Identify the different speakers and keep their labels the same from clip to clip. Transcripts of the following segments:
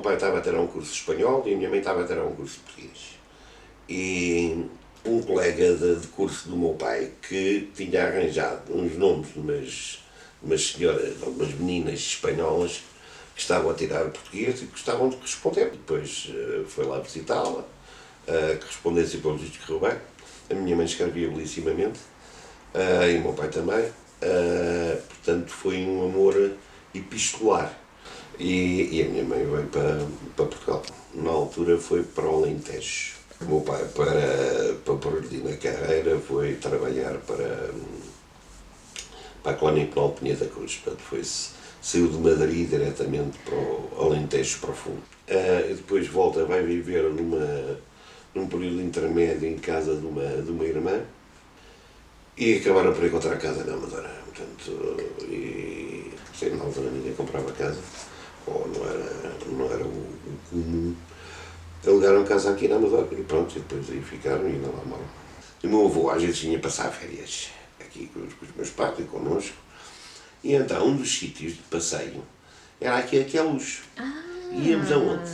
Speaker 1: pai estava a tirar um curso de espanhol e a minha mãe estava a tirar um curso de português. E um colega de curso do meu pai que tinha arranjado uns nomes de umas senhoras, de umas meninas espanholas que estavam a tirar português e que gostavam de corresponder. Depois foi lá visitá-la, a correspondência pelos vistos correu bem. A minha mãe escrevia belissimamente, e o meu pai também. Portanto, foi um amor epistolar. E a minha mãe veio para Portugal. Na altura foi para o Alentejo. O meu pai, para progredir na carreira, foi trabalhar para a Colónia Penal de Pinheiros da Cruz. Portanto, saiu de Madrid diretamente para o Alentejo profundo. E depois volta, vai viver num período intermédio em casa de uma irmã e acabaram por encontrar casa na Amadora. Portanto, na altura ninguém comprava casa, ou não era o comum. Alugaram casa aqui na Amadora e pronto, e depois aí ficaram e ainda lá moram. E o meu avô às vezes vinha passar férias aqui com os meus pais e connosco. E então um dos sítios de passeio era aqui a Queluz. Íamos aonde?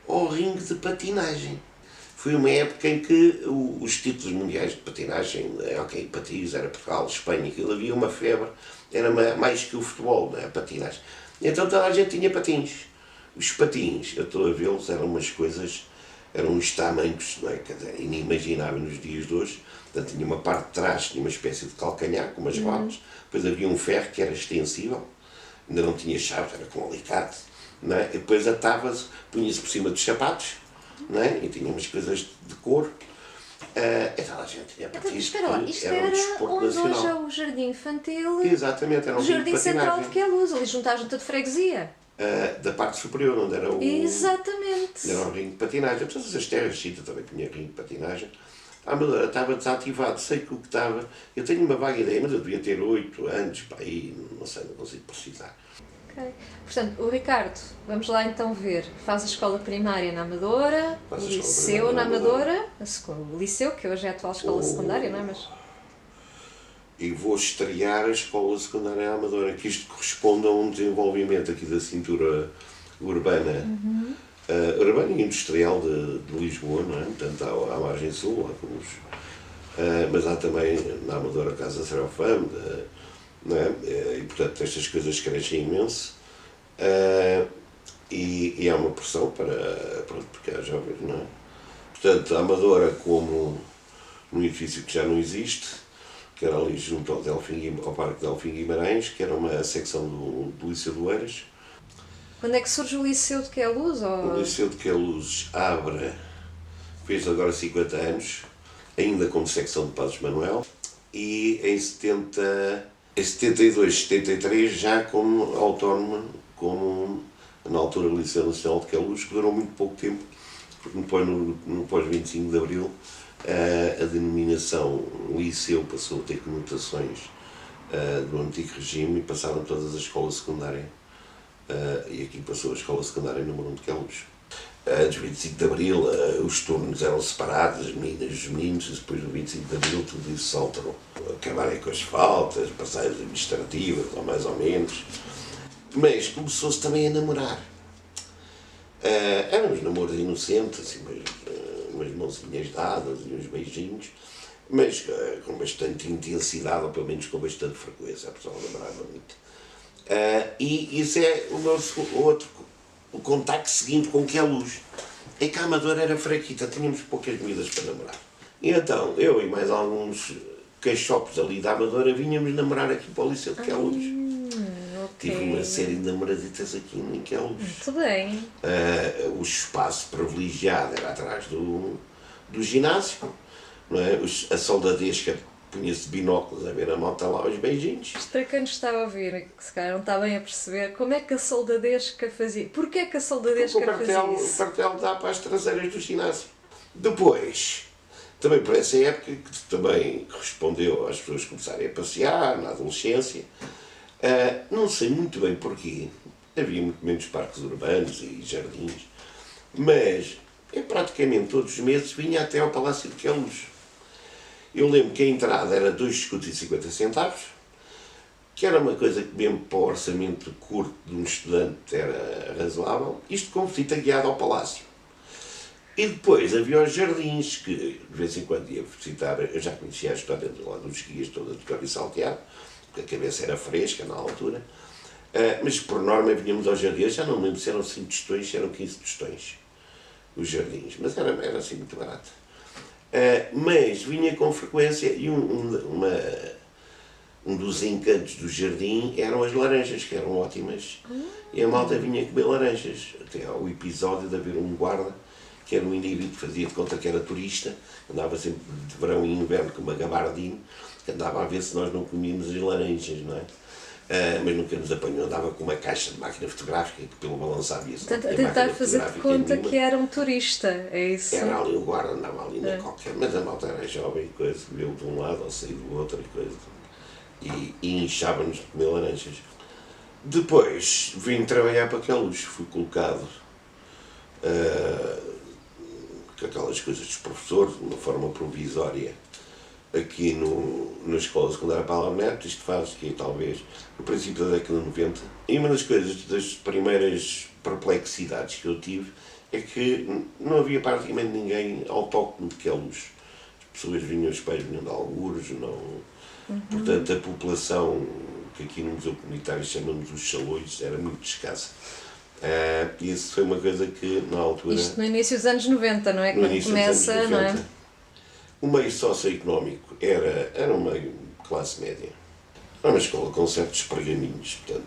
Speaker 1: Ao ringue de patinagem. Foi uma época em que os títulos mundiais de patinagem, ok, patins, era Portugal, Espanha, aquilo havia uma febre, era mais que o futebol, não é? A patinagem. Então toda a gente tinha patins. Os patins, eu estou a vê-los, eram umas coisas, eram uns tamancos, não é? Quer dizer, inimaginável nos dias de hoje. Portanto, tinha uma parte de trás, tinha uma espécie de calcanhar, com umas rodas, depois havia um ferro que era extensível, ainda não tinha chaves, era com alicate, não é? E depois atava-se, punha-se por cima dos sapatos, não é? E tinha umas coisas de couro. Então a gente tinha patins.
Speaker 2: Então, espera lá, isto era
Speaker 1: desporto
Speaker 2: onde
Speaker 1: nacional.
Speaker 2: hoje é o Jardim Infantil.
Speaker 1: Exatamente, era um
Speaker 2: o Jardim
Speaker 1: de
Speaker 2: Central de
Speaker 1: patinagem.
Speaker 2: Queluz, ali junto à junta de freguesia.
Speaker 1: Da parte superior, onde era o...
Speaker 2: Exatamente.
Speaker 1: Era um ringue de patinagem. Todas as terras de Chita também tinha ringue de patinagem. A Amadora estava desativado, sei que o que estava... Eu tenho uma vaga ideia, mas eu devia ter 8 anos, para aí, não sei, não consigo precisar.
Speaker 2: Ok. Portanto, o Ricardo, vamos lá então ver. Faz a escola primária na Amadora, o liceu na Amadora, o liceu, que hoje é a atual escola secundária, não é? Mas...
Speaker 1: E vou estrear a escola secundária Amadora, que isto corresponde a um desenvolvimento aqui da cintura urbana, urbana e industrial de Lisboa, não é? Portanto, há a margem sul, mas há também na Amadora a Casa Serafam, não é? E portanto estas coisas crescem imenso, e há uma pressão pronto, porque há jovens, não é? Portanto, a Amadora como num edifício que já não existe, que era ali junto ao Parque Delfim Guimarães, que era uma secção do Liceu de Oeiras.
Speaker 2: Quando é que surge o liceu de Queluz?
Speaker 1: O Liceu de Queluz fez agora 50 anos, ainda como secção de Passos Manuel, e em 72, 73 já como autónoma, como na altura o Liceu Nacional de Queluz, que durou muito pouco tempo, porque depois no pós-25 de Abril a denominação liceu passou a ter conotações do antigo regime e passaram todas as escolas secundárias. E aqui passou a escola secundária número 1 de Queluz. Antes do 25 de Abril os turnos eram separados, as meninas e os meninos, e depois do 25 de Abril tudo isso se alterou. Acabarem com as faltas, passagens administrativas, ou mais ou menos. Mas começou-se também a namorar. Eram uns namoros inocentes, assim, umas mãozinhas dadas e uns beijinhos, mas com bastante intensidade, ou pelo menos com bastante frequência, a pessoa namorava muito. E isso é o contacto seguinte com Queluz. É que a Amadora era fraquita, tínhamos poucas medidas para namorar. E então, eu e mais alguns caixopes ali da Amadora vinhamos namorar aqui para o Liceu de Queluz.
Speaker 2: Okay.
Speaker 1: Tive uma série de namoraditas aqui em Queluz.
Speaker 2: Muito bem.
Speaker 1: O espaço privilegiado era atrás do ginásio, não é? A soldadesca punha-se de binóculos a ver a moto lá aos beijinhos.
Speaker 2: Isto para quem nos está a ouvir, que se calhar não está bem a perceber, como é que a soldadesca fazia? Porquê que a soldadesca fazia isso?
Speaker 1: O cartel dá para as traseiras do ginásio. Depois, também por essa época, que também correspondeu às pessoas começarem a passear, na adolescência, não sei muito bem porquê, havia muito menos parques urbanos e jardins, mas eu praticamente todos os meses vinha até ao Palácio de Queluz. Eu lembro que a entrada era 2,50 escudos, que era uma coisa que mesmo para o orçamento curto de um estudante era razoável, isto com visita guiada ao palácio. E depois havia os jardins, que de vez em quando ia visitar, eu já conhecia a história lá dos guias toda de cor e salteado, porque a cabeça era fresca na altura, mas por norma vinhamos aos jardins, já não me lembro se eram 5 tostões, se eram 15 tostões, os jardins, mas era assim muito barato. Mas vinha com frequência e um dos encantos do jardim eram as laranjas, que eram ótimas, e a malta vinha comer laranjas, até ao episódio de haver um guarda, que era um indivíduo que fazia de conta que era turista, andava sempre de verão e inverno com uma gabardine, que andava a ver se nós não comíamos as laranjas, não é? Mas nunca nos apanhou, andava com uma caixa de máquina fotográfica que pelo balanço havia.
Speaker 2: Tentar fazer de conta que era um turista, é isso?
Speaker 1: Era ali o guarda, andava ali na qualquer, mas a malta era jovem e coisa, viu de um lado ou saiu do outro e coisa, e inchava-nos de comer laranjas. Depois vim trabalhar para aquela luz, fui colocado com aquelas coisas dos professores, de uma forma provisória, aqui na escola secundária Paulo Neto. Isto faz que talvez no princípio da década de 90. E uma das coisas, das primeiras perplexidades que eu tive, é que não havia praticamente ninguém autóctone de Queluz. As pessoas vinham, os pais vinham de algures, não... Portanto, a população, que aqui no Museu Comunitário chamamos os Chalões, era muito escassa. E isso foi uma coisa que, na altura...
Speaker 2: Isto no início dos anos 90, não é? Quando começa, não é?
Speaker 1: O meio socioeconómico era um meio classe média. Era uma escola com certos pergaminhos, portanto,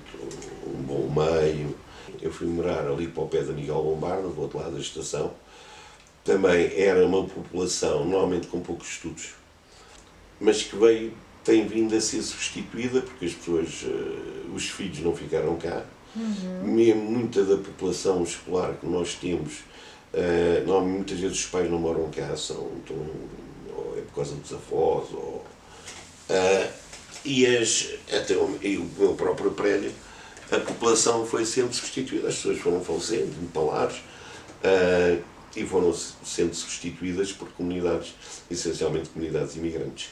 Speaker 1: um bom meio. Eu fui morar ali para o pé da Miguel Bombarda, do outro lado da estação. Também era uma população, normalmente com poucos estudos, mas que tem vindo a ser substituída, porque as pessoas, os filhos não ficaram cá. Mesmo muita da população escolar que nós temos, muitas vezes os pais não moram cá, ou é por causa dos avós, até o meu próprio prédio, a população foi sendo substituída, as pessoas foram falecendo, empalados, e foram sendo substituídas por comunidades, essencialmente comunidades imigrantes.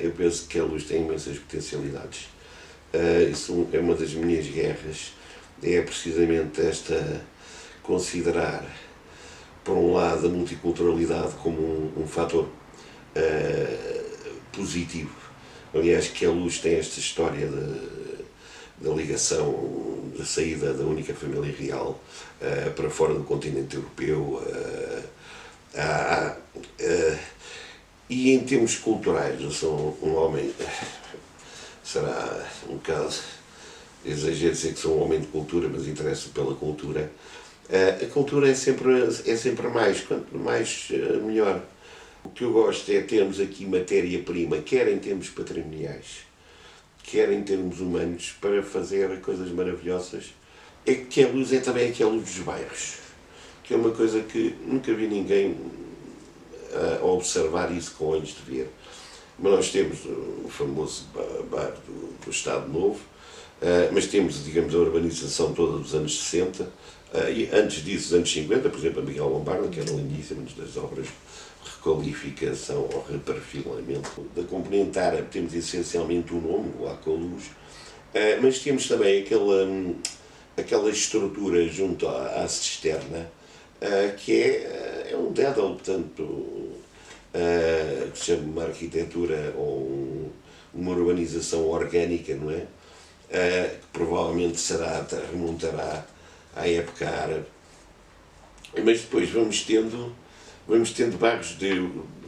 Speaker 1: Eu penso que a Luz tem imensas potencialidades. Isso é uma das minhas guerras, é precisamente esta, considerar, por um lado, a multiculturalidade como um fator positivo. Aliás, que a Luz tem esta história da ligação, da saída da única família real para fora do continente europeu, e em termos culturais. Eu sou um homem, será um bocado exagero dizer que sou um homem de cultura, mas interesso pela cultura. A cultura é sempre mais, quanto mais melhor. O que eu gosto é termos aqui matéria-prima, quer em termos patrimoniais, quer em termos humanos, para fazer coisas maravilhosas. É que a Luz é também aquela luz dos bairros, que é uma coisa que nunca vi ninguém a observar isso com olhos de ver. Mas nós temos o famoso bar do Estado Novo, mas temos, digamos, a urbanização toda dos anos 60, e antes disso, dos anos 50, por exemplo, a Miguel Bombarda, que era lindíssima, das obras de requalificação ou reperfilamento. Da componente árabe temos essencialmente o nome, o Queluz, mas temos também aquela estrutura junto à cisterna, que é um dédalo, portanto, que se chama uma arquitetura ou uma urbanização orgânica, não é? Que provavelmente remontará à época árabe. Mas depois vamos tendo bairros,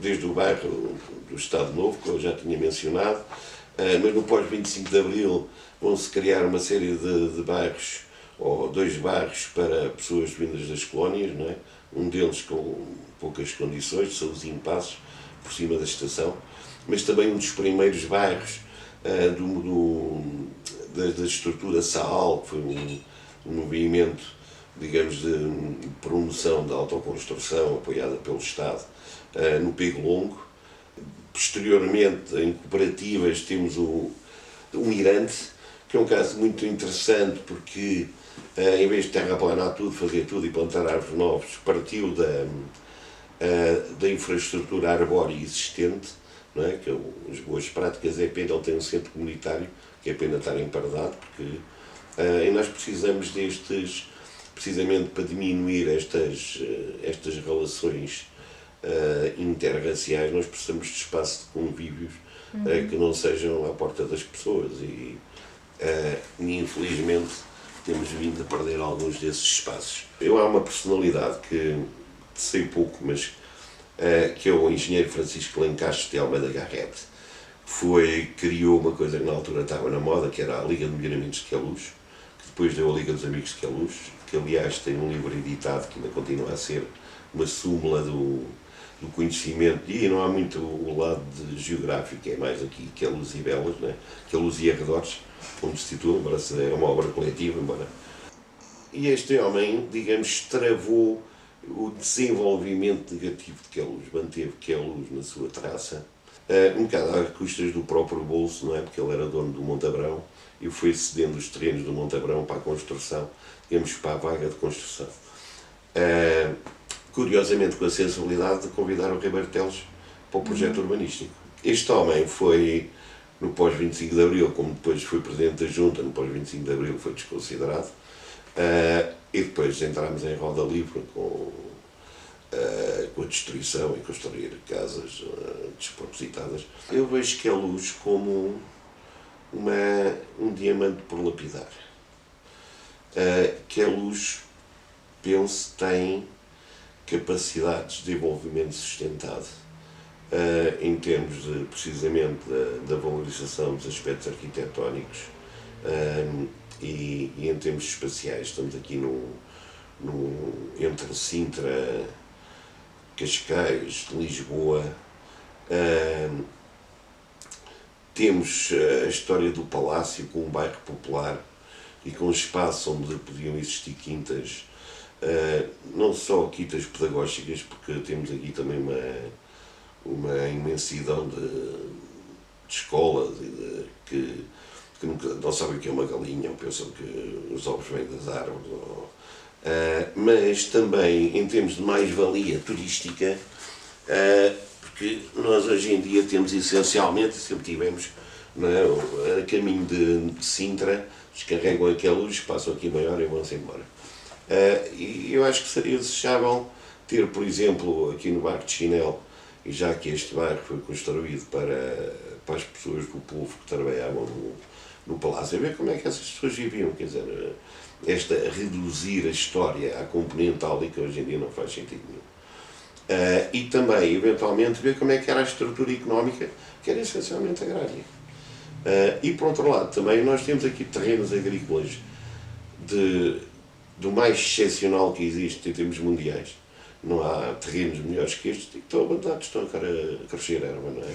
Speaker 1: desde o bairro do Estado Novo, que eu já tinha mencionado, mas no pós-25 de Abril vão-se criar uma série de bairros, ou 2 bairros para pessoas vindas das colónias, não é? Um deles com poucas condições, são os impassos, por cima da estação, mas também um dos primeiros bairros da estrutura SAAL, que foi um movimento, digamos, de promoção da autoconstrução apoiada pelo Estado no Pego Longo. Posteriormente, em cooperativas, temos o Mirante, que é um caso muito interessante, porque em vez de terraplanar tudo, fazer tudo e plantar árvores novos, partiu da infraestrutura arbórea existente, não é? Que as boas práticas é pena, ele tem um centro comunitário que é pena estar emparedado, porque e nós precisamos precisamente para diminuir estas relações interraciais, nós precisamos de espaço de convívios que não sejam à porta das pessoas e infelizmente temos vindo a perder alguns desses espaços. Há uma personalidade que sei pouco, mas que é o engenheiro Francisco Lencastre de Almeida Garrett, criou uma coisa que na altura estava na moda, que era a Liga de Melhoramentos de Queluz, que depois deu a Liga dos Amigos de Queluz, que aliás tem um livro editado que ainda continua a ser uma súmula do conhecimento, e não há muito o lado geográfico, é mais aqui Queluz e Belas, né? Queluz e arredores, como se titula, embora seja uma obra coletiva, embora. E este homem, digamos, travou o desenvolvimento negativo de Queluz, manteve Queluz na sua traça, um bocado às custas do próprio bolso, não é? Porque ele era dono do Montabrão e foi cedendo os terrenos do Montabrão para a construção, digamos, para a vaga de construção. Curiosamente, com a sensibilidade de convidar o Ribeiro Teles para o projeto urbanístico. Este homem foi, no pós-25 de Abril, como depois foi Presidente da Junta, no pós-25 de Abril foi desconsiderado, e depois entramos em roda livre com a destruição e construir casas despropositadas. Eu vejo Queluz como um diamante por lapidar. Queluz, penso, tem capacidades de desenvolvimento sustentado em termos precisamente da valorização dos aspectos arquitetónicos e em termos espaciais. Estamos aqui entre Sintra, Cascais, Lisboa. Temos a história do Palácio com um bairro popular e com um espaço onde podiam existir quintas, não só quintas pedagógicas, porque temos aqui também uma imensidão de escolas que não sabem o que é uma galinha, ou pensam que os ovos vêm das árvores, mas também em termos de mais-valia turística, porque nós hoje em dia temos essencialmente, sempre tivemos, não é, a caminho de Sintra, descarregam a Queluz, passam aqui meia hora e vão-se embora. E eu acho que seria desejável ter, por exemplo, aqui no bairro de Chinel, e já que este bairro foi construído para as pessoas do povo que trabalhavam no palácio, ver como é que essas pessoas viviam, quer dizer, reduzir a história à componente áulica hoje em dia não faz sentido nenhum. E também, eventualmente, ver como é que era a estrutura económica, que era essencialmente agrária. E, por outro lado, também nós temos aqui terrenos agrícolas do mais excepcional que existe em termos mundiais. Não há terrenos melhores que estes, e estão abandonados, estão a crescer erva, não é?